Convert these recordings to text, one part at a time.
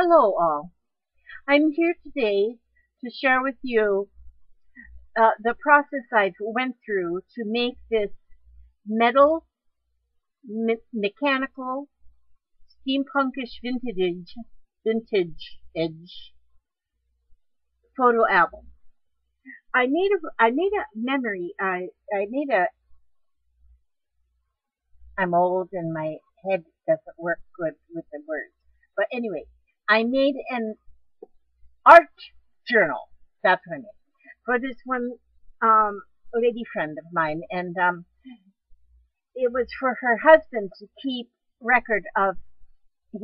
Hello all. I'm here today to share with you the process I've went through to make this metal, mechanical, steampunkish vintage edge photo album. I made a memory. I made a. I'm old and my head doesn't work good with the words. But anyway, I made an art journal. That's what I made for this one lady friend of mine, and it was for her husband to keep record of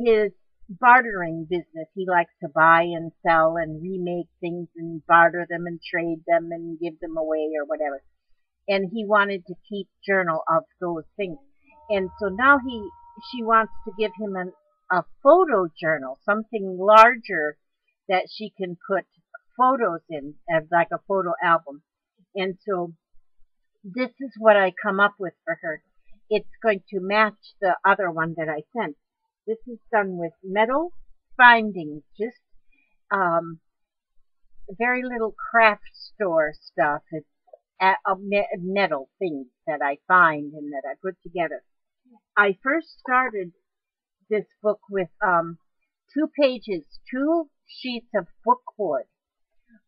his bartering business. He likes to buy and sell and remake things and barter them and trade them and give them away or whatever. And he wanted to keep journal of those things. And so now she wants to give him a photo journal, something larger that she can put photos in as like a photo album. And so this is what I come up with for her. It's going to match the other one that I sent. This is done with metal findings, just very little craft store stuff. It's metal things that I find and that I put together. I first started this book with 2 pages, 2 sheets of bookboard.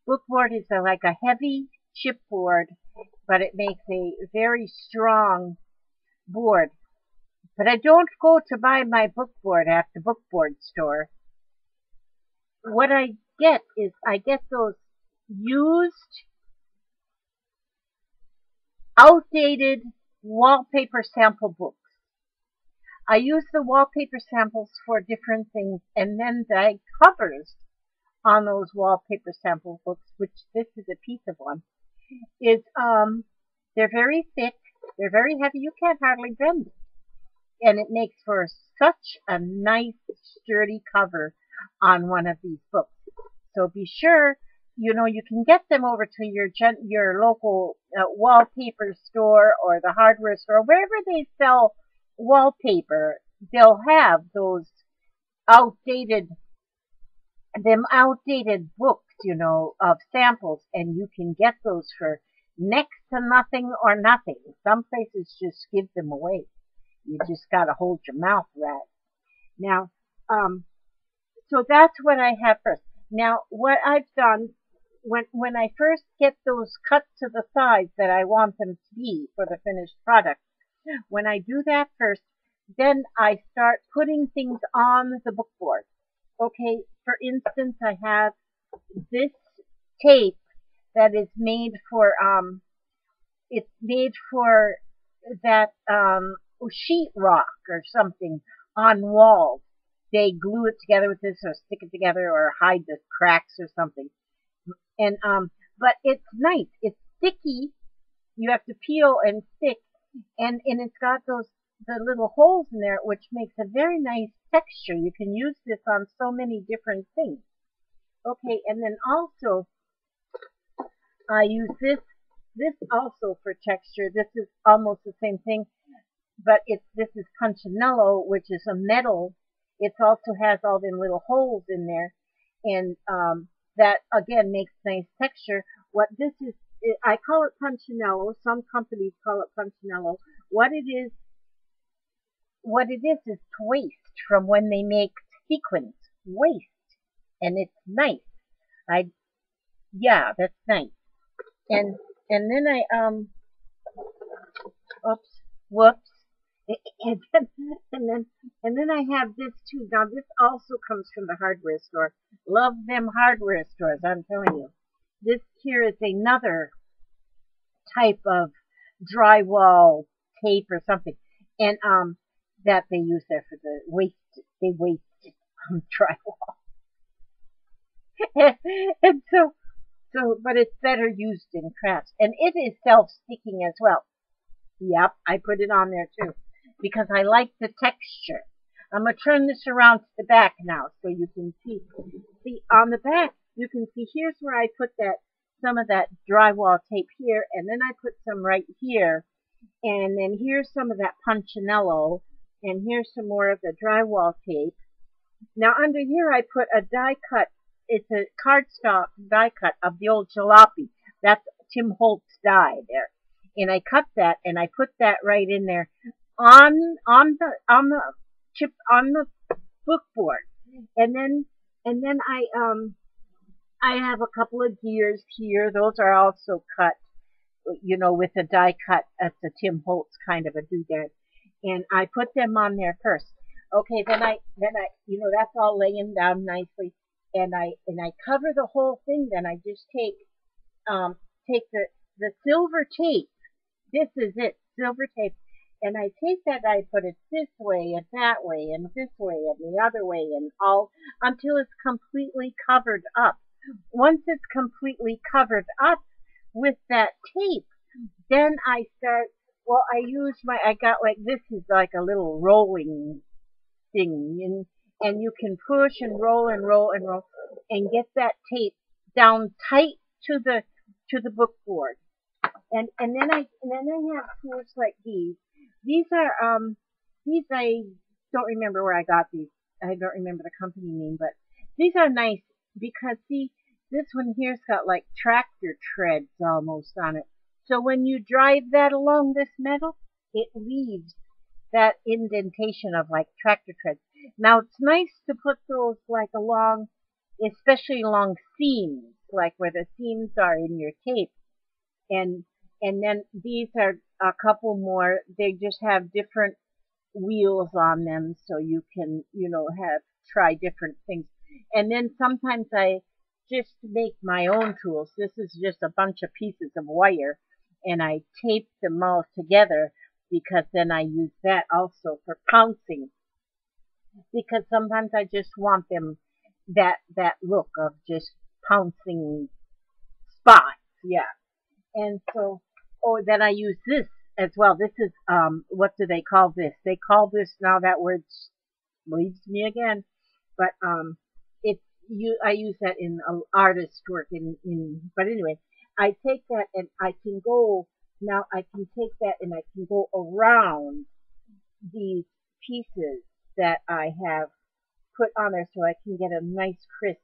Bookboard is like a heavy chipboard, but it makes a very strong board. But I don't go to buy my bookboard at the bookboard store. What I get is I get those used, outdated wallpaper sample books. I use the wallpaper samples for different things, and then the covers on those wallpaper sample books, which this is a piece of one, is they're very thick, they're very heavy, you can't hardly bend it. And it makes for such a nice, sturdy cover on one of these books. So be sure, you can get them over to your local wallpaper store or the hardware store, wherever they sell wallpaper. They'll have those outdated books, of samples, and you can get those for next to nothing or nothing. Some places just give them away. You just gotta hold your mouth right. Now, so that's what I have first. Now, what I've done, when I first get those cut to the size that I want them to be for the finished product, when I do that first, then I start putting things on the bookboard. Okay, for instance, I have this tape that is made for, it's made for that, sheet rock or something on walls. They glue it together with this or stick it together or hide the cracks or something. And, but it's nice. It's sticky. You have to peel and stick. And it's got the little holes in there, which makes a very nice texture. You can use this on so many different things. Okay, and then also, I use this also for texture. This is almost the same thing, but this is punchinello, which is a metal. It also has all them little holes in there, and that again makes nice texture. What this is, I call it punchinello. Some companies call it punchinello. What it is waste from when they make sequins. Waste, and it's nice. Yeah, that's nice. And then whoops. And then I have this too. Now this also comes from the hardware store. Love them hardware stores, I'm telling you. This here is another type of drywall tape or something, and that they use there for the waste. They waste drywall, and but it's better used in crafts, and it is self-sticking as well. Yep, I put it on there too, because I like the texture. I'm going to turn this around to the back now so you can see. See, on the back, you can see here's where I put some of that drywall tape here, and then I put some right here, and then here's some of that punchinello, and here's some more of the drywall tape, Now under here I put a die cut. It's a cardstock die cut of the old jalopy. That's Tim Holtz die there, and I cut that and I put that right in there on the chip on the book board, and then I have a couple of gears here. Those are also cut, with a die cut. That's a Tim Holtz kind of a doodad, and I put them on there first. Okay, then I that's all laying down nicely, and I cover the whole thing. Then I just um take the silver tape. This is it, silver tape. And I take that, I put it this way and that way and this way and the other way and all until it's completely covered up. Once it's completely covered up with that tape, then I start, well, I got like, this is like a little rolling thing, and you can push and roll and roll and roll and get that tape down tight to the book board. And then I have tools like these. These are these I don't remember where I got these. I don't remember the company name, but these are nice because see, this one here's got like tractor treads almost on it. So when you drive that along this metal, it leaves that indentation of like tractor treads. Now it's nice to put those like along, especially along seams, like where the seams are in your tape. And and then these are a couple more. They just have different wheels on them, so you can have try different things. And then sometimes I just make my own tools. This is just a bunch of pieces of wire, and I tape them all together because then I use that also for pouncing. Because sometimes I just want them that look of just pouncing spots. Yeah. And so, oh, then I use this as well. This is, what do they call this? They call this, now that word leaves me again, but, it's, I use that in artist work but anyway, I take that and I can go, now I can take that and I can go around these pieces that I have put on there so I can get a nice crisp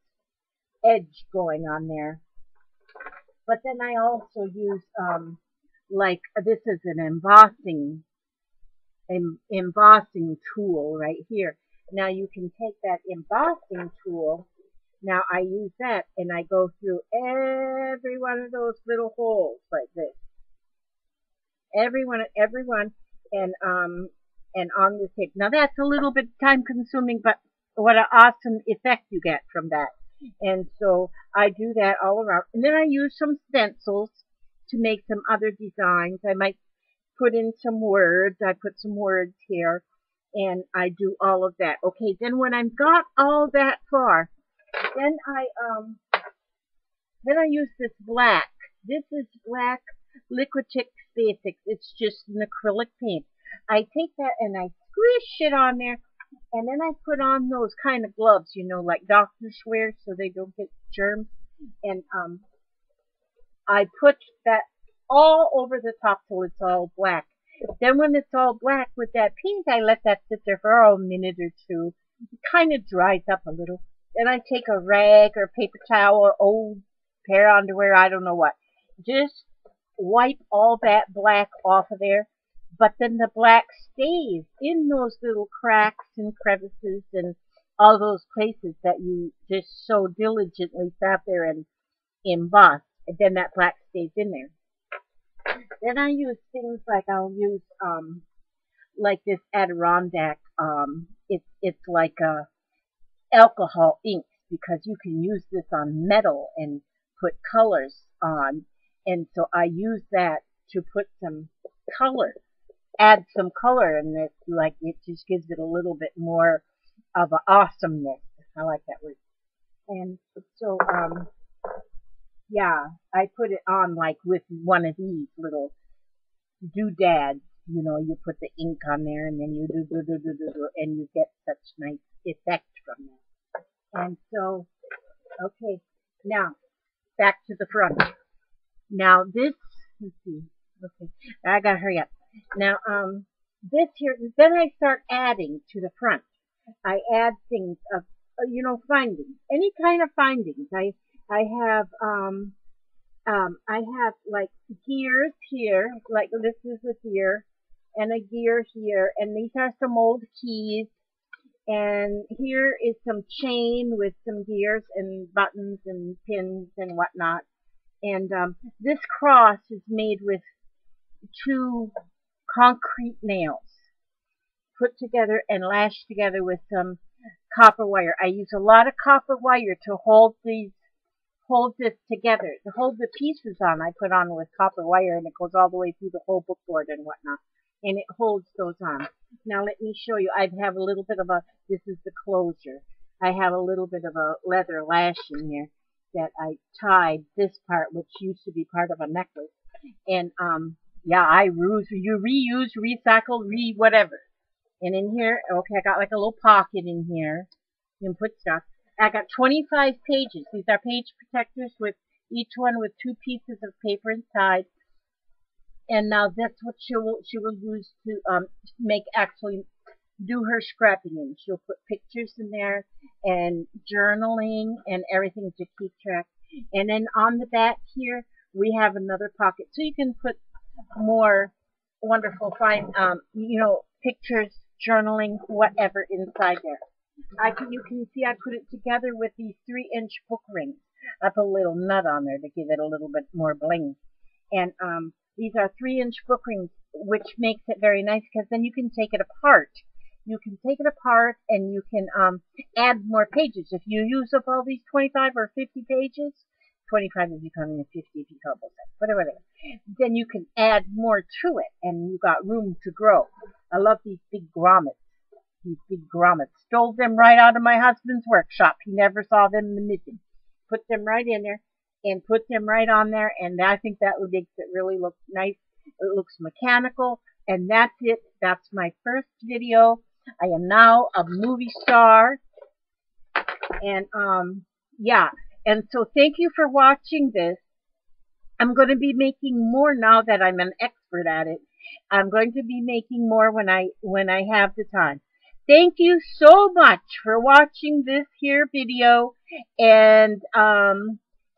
edge going on there. But then I also use like this is an embossing tool right here. Now you can take that embossing tool. Now I use that and I go through every one of those little holes like this. Every one, and on the tape. Now that's a little bit time consuming, but what an awesome effect you get from that. And so I do that all around. And then I use some stencils to make some other designs. I might put in some words. I put some words here and I do all of that. Okay, then when I've got all that far, then I use this black. This is black Liquitex Basics. It's just an acrylic paint. I take that and I squish it on there, and then I put on those kind of gloves, like doctors wear so they don't get germs. And I put that all over the top till it's all black. Then when it's all black with that paint, I let that sit there for a minute or two. It kind of dries up a little. Then I take a rag or paper towel or old pair of underwear, I don't know what. Just wipe all that black off of there. But then the black stays in those little cracks and crevices and all those places that you just so diligently sat there and embossed. And then that black stays in there. Then I use things like I'll use like this Adirondack. It's like a alcohol inks because you can use this on metal and put colors on. And so I use that to put some color, add some color in this. Like it just gives it a little bit more of an awesomeness. I like that word. And so yeah, I put it on like with one of these little doodads. You put the ink on there and then you do, and you get such nice effect from that. And so, okay, now back to the front. Now this, let's see, okay, I gotta hurry up. Now, this here, then I start adding to the front. I add things of, findings, any kind of findings. I have, I have like gears here, like this is a gear and a gear here, and these are some old keys. And here is some chain with some gears and buttons and pins and whatnot. And this cross is made with two concrete nails put together and lashed together with some copper wire. I use a lot of copper wire to hold this together. To hold the pieces on, I put on with copper wire, and it goes all the way through the whole bookboard and whatnot. And it holds those on. Now let me show you. I have a little bit of this is the closure. I have a little bit of a leather lashing here that I tied this part, which used to be part of a necklace. And yeah, you reuse, recycle, whatever. And in here, okay, I got like a little pocket in here. You can put stuff. I got 25 pages. These are page protectors with each one with 2 pieces of paper inside. And now that's what she will use to do her scrapping in. She'll put pictures in there and journaling and everything to keep track. And then on the back here, we have another pocket. So you can put more wonderful, fine, pictures, journaling, whatever inside there. You can see I put it together with these 3-inch book rings. I put a little nut on there to give it a little bit more bling. And these are 3-inch book rings, which makes it very nice because then you can take it apart. You can take it apart and you can add more pages. If you use up all these 25 or 50 pages, 25 is becoming a 50 if you count both sides, whatever. Then you can add more to it, and you've got room to grow. I love these big grommets. These big grommets. Stole them right out of my husband's workshop. He never saw them in the knitting. Put them right in there and put them right on there, and I think that makes it really look nice. It looks mechanical, and that's it. That's my first video. I am now a movie star, and yeah. And so thank you for watching this. I'm going to be making more now that I'm an expert at it. I'm going to be making more when I have the time. Thank you so much for watching this here video. And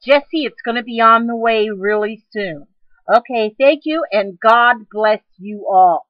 Jessie, it's going to be on the way really soon. Okay, thank you, and God bless you all.